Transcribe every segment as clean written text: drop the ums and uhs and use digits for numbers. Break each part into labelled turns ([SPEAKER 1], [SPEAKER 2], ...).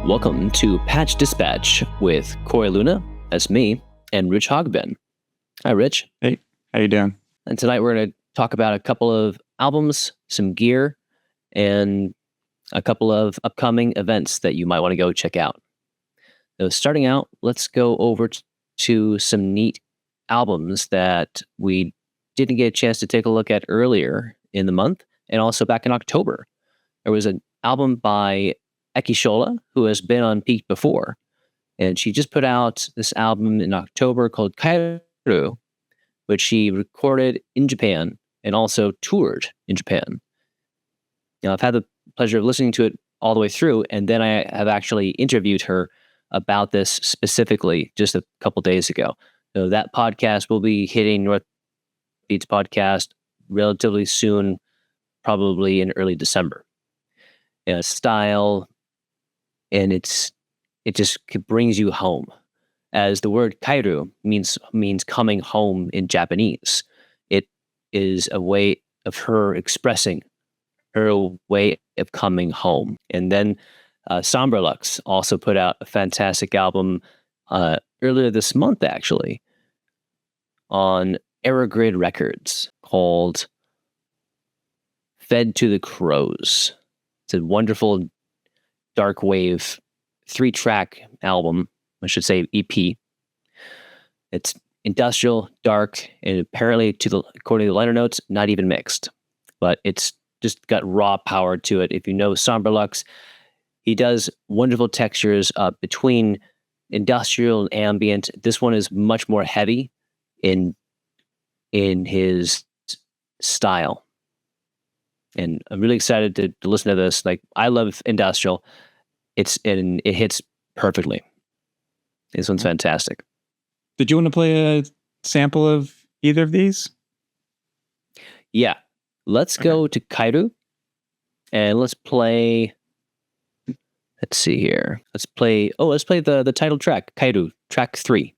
[SPEAKER 1] Welcome to Patch Dispatch with Corey Luna, that's me, and Rich Hogben. Hi, Rich.
[SPEAKER 2] Hey, how you doing?
[SPEAKER 1] And tonight we're going to talk about a couple of albums, some gear, and a couple of upcoming events that you might want to go check out. So starting out, let's go over to some neat albums that we didn't get a chance to take a look at earlier in the month, and also back in October. There was an album by Eki Shola, who has been on Piqued before, and she just put out this album in October called Kairu, which she recorded in Japan and also toured in Japan. Now, I've had the pleasure of listening to it all the way through, and then I have actually interviewed her about this specifically just a couple days ago. So that podcast will be hitting North Beats podcast relatively soon, probably in early December. Style, and it just brings you home, as the word kairu means coming home in Japanese. It is a way of her expressing her way of coming home. And then Sombre Lux also put out a fantastic album earlier this month, actually, on Eurorack Records, called Fed to the Crows. It's a wonderful dark wave 3-track album, I should say EP. It's industrial, dark, and apparently, according to the liner notes, not even mixed. But it's just got raw power to it. If you know Sombre Lux, he does wonderful textures between industrial and ambient. This one is much more heavy in his style. And I'm really excited to listen to this. Like, I love industrial. It hits perfectly. This one's fantastic.
[SPEAKER 2] Did you want to play a sample of either of these?
[SPEAKER 1] Yeah. Let's go to Kairu, and let's play. Let's see here. Let's play the title track, Kairu, track 3.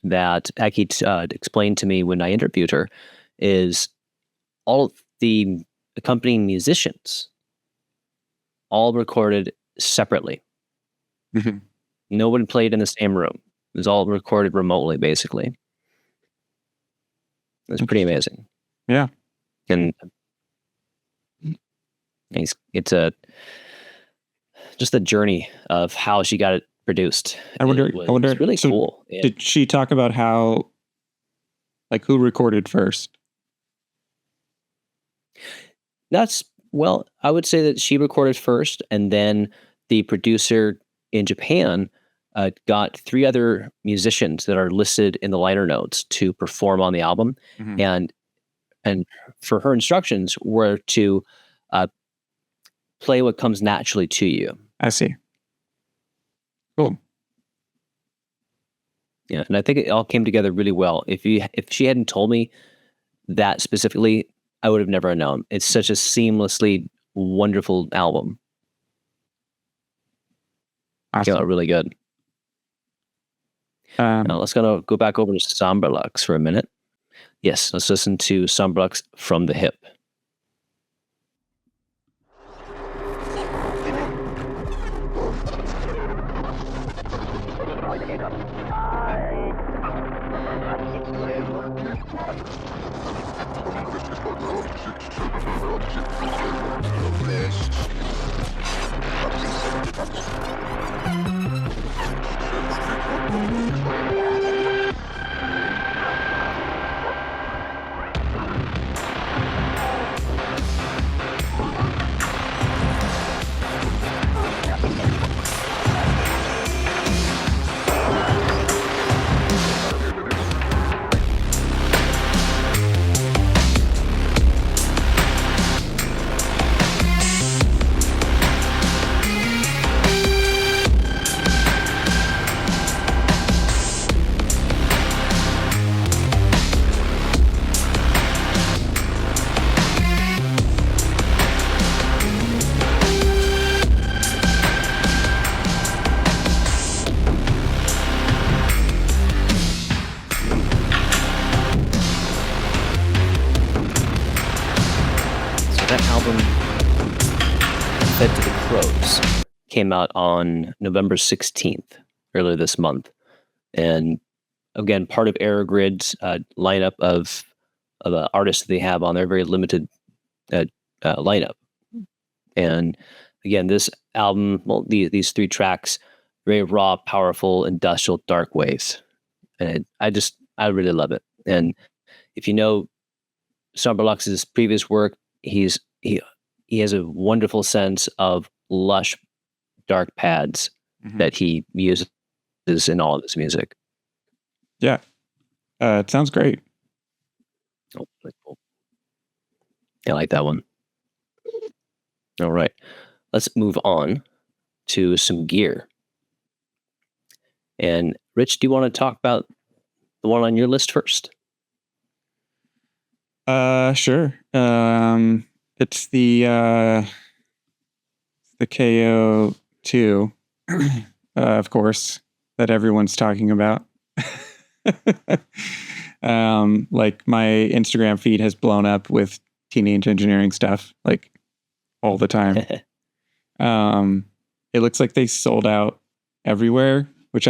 [SPEAKER 1] That Eki explained to me when I interviewed her is all of the accompanying musicians all recorded separately.
[SPEAKER 2] Mm-hmm.
[SPEAKER 1] No one played in the same room. It was all recorded remotely, basically. It was pretty amazing.
[SPEAKER 2] Yeah.
[SPEAKER 1] And it's just the journey of how she got it produced.
[SPEAKER 2] I wonder.
[SPEAKER 1] It's really cool.
[SPEAKER 2] Yeah. Did she talk about how, like, who recorded first?
[SPEAKER 1] I would say that she recorded first, and then the producer in Japan got 3 other musicians that are listed in the liner notes to perform on the album,
[SPEAKER 2] mm-hmm.
[SPEAKER 1] and for her instructions were to play what comes naturally to you.
[SPEAKER 2] I see. Cool.
[SPEAKER 1] Yeah, and I think it all came together really well. If she hadn't told me that specifically, I would have never known. It's such a seamlessly wonderful album.
[SPEAKER 2] Awesome.
[SPEAKER 1] Came out really good. Now let's go back over to Sombre Lux for a minute. Yes, let's listen to Sombre Lux From the Hip. That album, Fed to the Crows, came out on November 16th, earlier this month. And again, part of Aerogrid's lineup of artists that they have on their very limited lineup. And again, this album, well, these 3 tracks, very raw, powerful, industrial, dark waves. And I really love it. And if you know Sombre Lux's previous work, he has a wonderful sense of lush, dark pads that he uses in all of his music.
[SPEAKER 2] Yeah, it sounds great.
[SPEAKER 1] Oh, really cool. I like that one. All right, let's move on to some gear. And Rich, do you want to talk about the one on your list first?
[SPEAKER 2] Sure. It's the KO2, of course, that everyone's talking about. Like my Instagram feed has blown up with teenage engineering stuff, like all the time. It looks like they sold out everywhere, which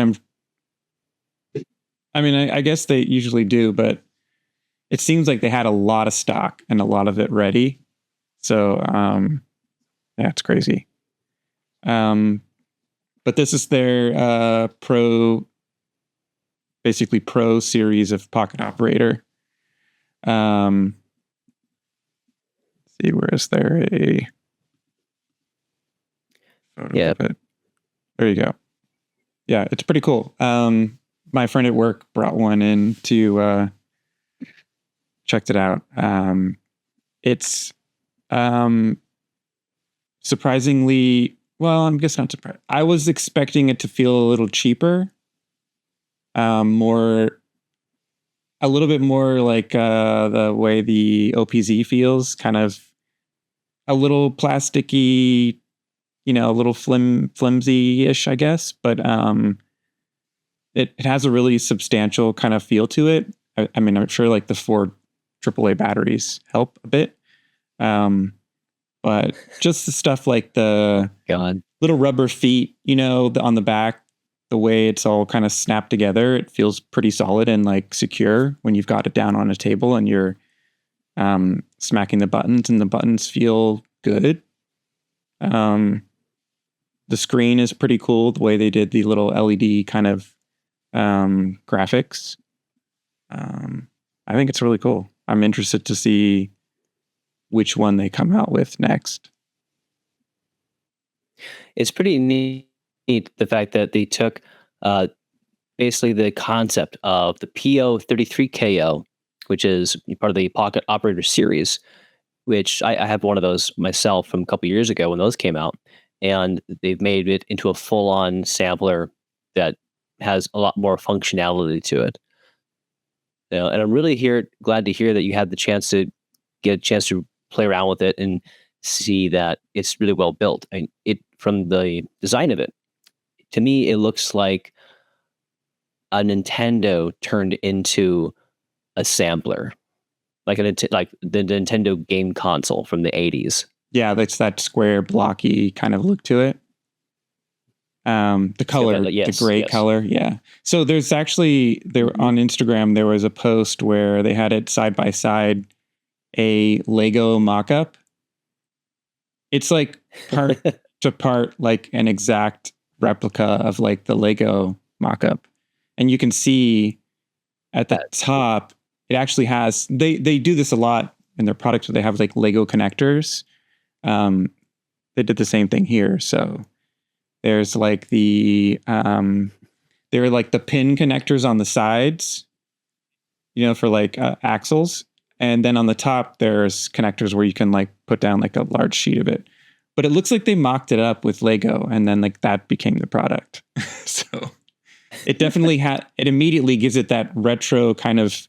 [SPEAKER 2] I guess they usually do, but it seems like they had a lot of stock and a lot of it ready. So, yeah, it's crazy. But this is their pro series of pocket operator. Let's see, where is there a photo of it? There you go. Yeah, it's pretty cool. My friend at work brought one in to checked it out. It's surprisingly, well, I guess not surprised. I was expecting it to feel a little cheaper, a little bit more like the way the OPZ feels, kind of a little plasticky, a little flimsy-ish, I guess. But it has a really substantial kind of feel to it. I mean, I'm sure like the 4 AAA batteries help a bit. But just the stuff like the little rubber feet, on the back, the way it's all kind of snapped together, it feels pretty solid and like secure when you've got it down on a table and you're smacking the buttons, and the buttons feel good. The screen is pretty cool, the way they did the little LED kind of graphics. I think it's really cool. I'm interested to see which one they come out with next.
[SPEAKER 1] It's pretty neat, the fact that they took basically the concept of the PO33 KO, which is part of the Pocket Operator series, which I have one of those myself from a couple years ago when those came out, and they've made it into a full-on sampler that has a lot more functionality to it. And I'm really glad to hear that you had the chance to play around with it and see that it's really well built. And from the design of it, to me, it looks like a Nintendo turned into a sampler, like like the Nintendo game console from the 80s.
[SPEAKER 2] Yeah, that's that square, blocky kind of look to it. The color, the gray color. Yeah. So there's actually, on Instagram, there was a post where they had it side by side, a Lego mock-up. It's like part to part, like an exact replica of like the Lego mock-up. And you can see at the top, it actually has, they do this a lot in their products where they have like Lego connectors. They did the same thing here. So there's like there are like the pin connectors on the sides, for like axles. And then on the top, there's connectors where you can like put down like a large sheet of it. But it looks like they mocked it up with Lego and then like that became the product. So it definitely it immediately gives it that retro kind of,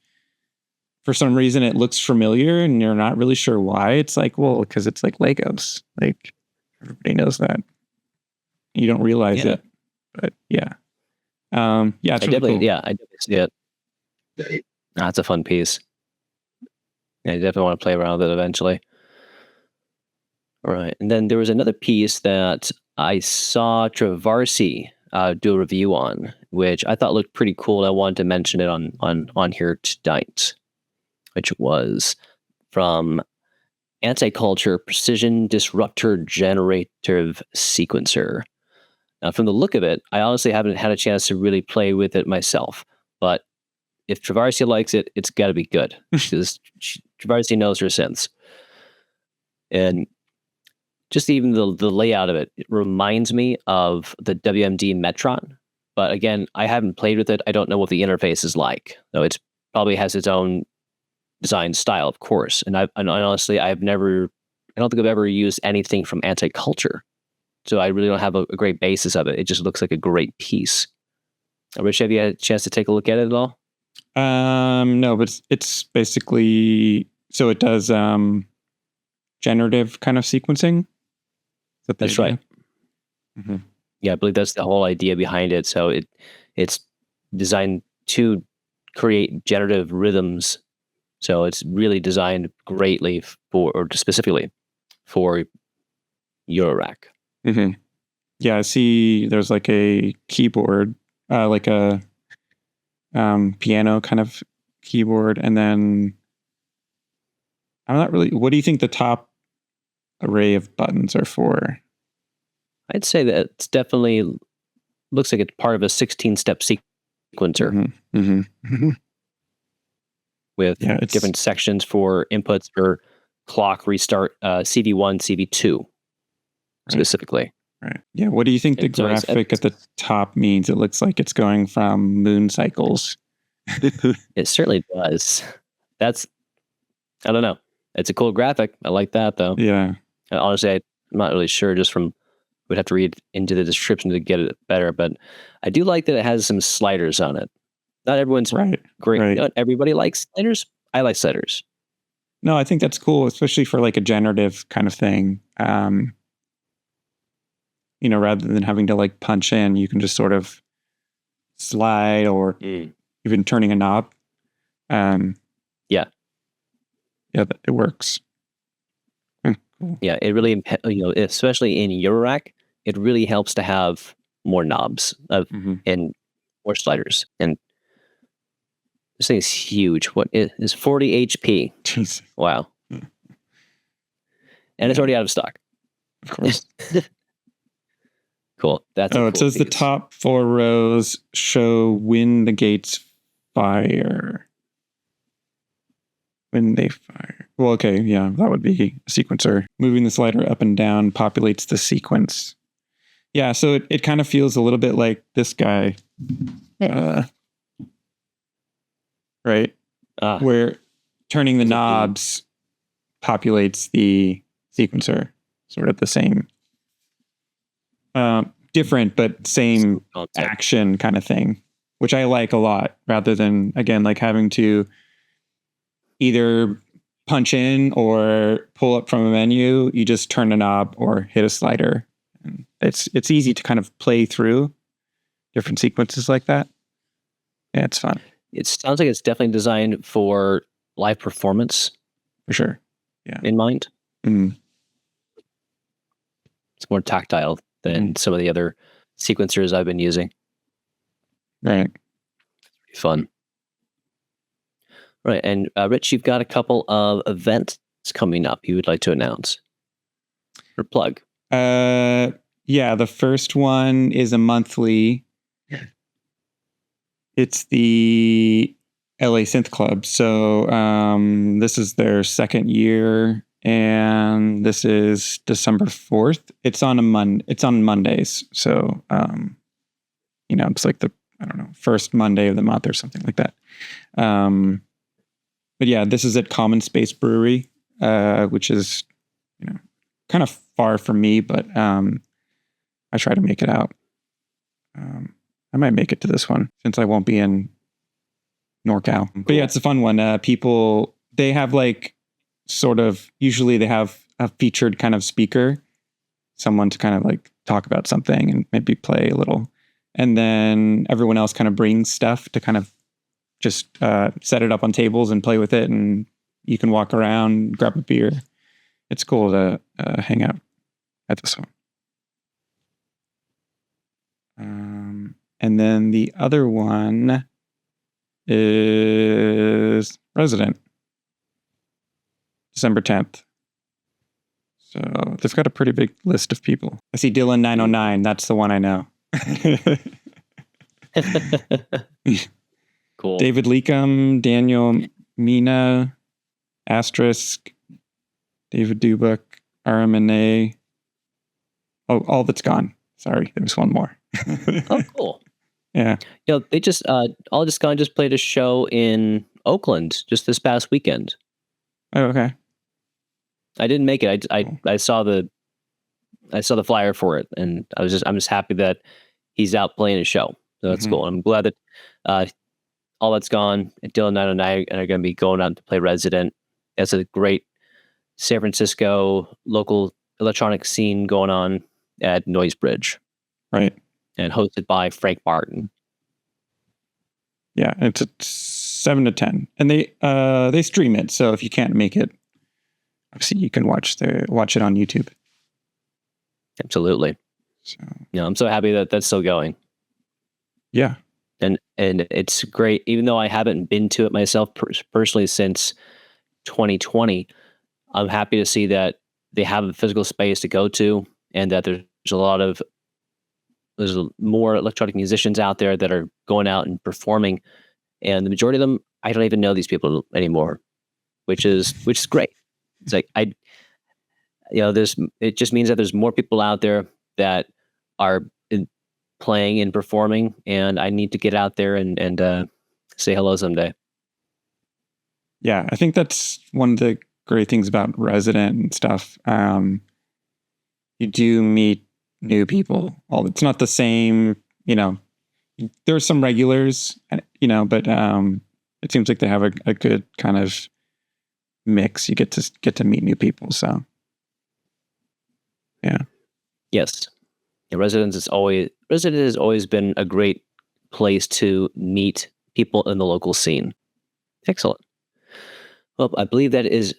[SPEAKER 2] for some reason it looks familiar and you're not really sure why. It's like, well, because it's like Legos. Like everybody knows that. You don't realize it, but yeah. It's really cool.
[SPEAKER 1] I definitely see it. That's a fun piece. Yeah, I definitely want to play around with it eventually. All right. And then there was another piece that I saw Travarsi do a review on, which I thought looked pretty cool. I wanted to mention it on here tonight, which was from Anti-Kulture Precision Disruptor Generative Sequencer. Now, from the look of it, I honestly haven't had a chance to really play with it myself. But if Travarsi likes it, it's got to be good. Because Travarsi knows her synths. And just even the layout of it reminds me of the WMD Metron. But again, I haven't played with it. I don't know what the interface is like. Though it probably has its own design style, of course. And honestly, I don't think I've ever used anything from Anti-Kulture. So I really don't have a great basis of it. It just looks like a great piece. Rich, have you had a chance to take a look at it at all?
[SPEAKER 2] No, but it's basically, so it does generative kind of sequencing.
[SPEAKER 1] That's right. Mm-hmm. Yeah, I believe that's the whole idea behind it. So it's designed to create generative rhythms. So it's really designed greatly specifically for Eurorack.
[SPEAKER 2] Mm-hmm. Yeah, I see there's like a keyboard, like a piano kind of keyboard. And then I'm not really, what do you think the top array of buttons are for?
[SPEAKER 1] I'd say that it's definitely looks like it's part of a 16-step sequencer.
[SPEAKER 2] Mm-hmm. Mm-hmm.
[SPEAKER 1] With different sections for inputs for clock restart, CV1, CV2 specifically.
[SPEAKER 2] Right. Yeah. What do you think the graphic at the top means? It looks like it's going from moon cycles.
[SPEAKER 1] It certainly does. I don't know. It's a cool graphic. I like that though.
[SPEAKER 2] Yeah.
[SPEAKER 1] Honestly, I'm not really sure we'd have to read into the description to get it better, but I do like that it has some sliders on it. Not everyone's great.
[SPEAKER 2] Right.
[SPEAKER 1] Not everybody likes sliders. I like sliders.
[SPEAKER 2] No, I think that's cool, especially for like a generative kind of thing. Rather than having to like punch in, you can just sort of slide or even turning a knob.
[SPEAKER 1] Yeah,
[SPEAKER 2] it works.
[SPEAKER 1] Cool. Yeah, it really, especially in Eurorack, it really helps to have more knobs and more sliders. And this thing is huge. What is 40 HP?
[SPEAKER 2] Jeez.
[SPEAKER 1] Wow. And it's already out of stock.
[SPEAKER 2] Of course.
[SPEAKER 1] Cool. That's
[SPEAKER 2] it says piece. The top 4 rows show when the gates fire. When they fire. Well, okay, yeah, that would be a sequencer. Moving the slider up and down populates the sequence. Yeah, so it kind of feels a little bit like this guy. Right? Where turning the knobs populates the sequencer. Sort of the same. Different, but same action kind of thing, which I like a lot, rather than, again, like having to either punch in or pull up from a menu. You just turn a knob or hit a slider. And it's easy to kind of play through different sequences like that. Yeah, it's fun.
[SPEAKER 1] It sounds like it's definitely designed for live performance.
[SPEAKER 2] For sure. Yeah.
[SPEAKER 1] In mind.
[SPEAKER 2] Mm.
[SPEAKER 1] It's more tactile than some of the other sequencers I've been using.
[SPEAKER 2] Right.
[SPEAKER 1] Fun. Right. And Rich, you've got a couple of events coming up you would like to announce or plug.
[SPEAKER 2] Yeah, the first one is a monthly. It's the LA Synth Club. So this is their second year, and this is December 4th. It's on Mondays. So it's like the first Monday of the month or something like that. But yeah, this is at Common Space Brewery, which is kind of far from me, but I try to make it out. I might make it to this one since I won't be in NorCal. Cool. But yeah, it's a fun one. People, they have usually they have a featured kind of speaker, someone to kind of like talk about something and maybe play a little. And then everyone else kind of brings stuff to kind of just set it up on tables and play with it. And you can walk around, grab a beer. It's cool to hang out at this one. And then the other one is Resident, December 10th. So they've got a pretty big list of people. I see Dylan 909. That's the one I know.
[SPEAKER 1] Cool.
[SPEAKER 2] David Leakum, Daniel Mina, Asterisk, David Dubuk, RMNA. Oh, All That's Gone. Sorry, there was one more.
[SPEAKER 1] Oh, cool.
[SPEAKER 2] Yeah.
[SPEAKER 1] They just All That's Gone just played a show in Oakland just this past weekend.
[SPEAKER 2] Oh, okay.
[SPEAKER 1] I didn't make it. I saw the flyer for it, and I'm just happy that he's out playing a show. So that's cool. I'm glad that All That's Gone and Dylan 909 are going to be going out to play Resident. That's a great San Francisco local electronic scene going on at Noise Bridge.
[SPEAKER 2] Right.
[SPEAKER 1] And hosted by Frank Martin.
[SPEAKER 2] Yeah, it's at 7 to 10. And they stream it, so if you can't make it, obviously you can watch it on YouTube.
[SPEAKER 1] Absolutely. So I'm so happy that that's still going.
[SPEAKER 2] Yeah.
[SPEAKER 1] And it's great, even though I haven't been to it myself personally since 2020. I'm happy to see that they have a physical space to go to, and that there's more electronic musicians out there that are going out and performing, and the majority of them, I don't even know these people anymore, which is great. It's like it just means that there's more people out there that are playing and performing, and I need to get out there and say hello someday.
[SPEAKER 2] Yeah, I think that's one of the great things about Resident and stuff. You do meet new people. It's not the same, there's some regulars, but it seems like they have a good kind of mix. You get to meet new people. So yeah.
[SPEAKER 1] Yes. Yeah, Resident has always been a great place to meet people in the local scene. Excellent. Well, I believe that is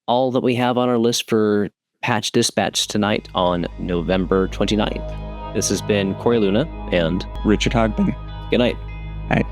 [SPEAKER 1] all that we have on our list for Patch Dispatch tonight on November 29th. This has been Corey Luna and
[SPEAKER 2] Richard Hogben.
[SPEAKER 1] Good night.
[SPEAKER 2] Night.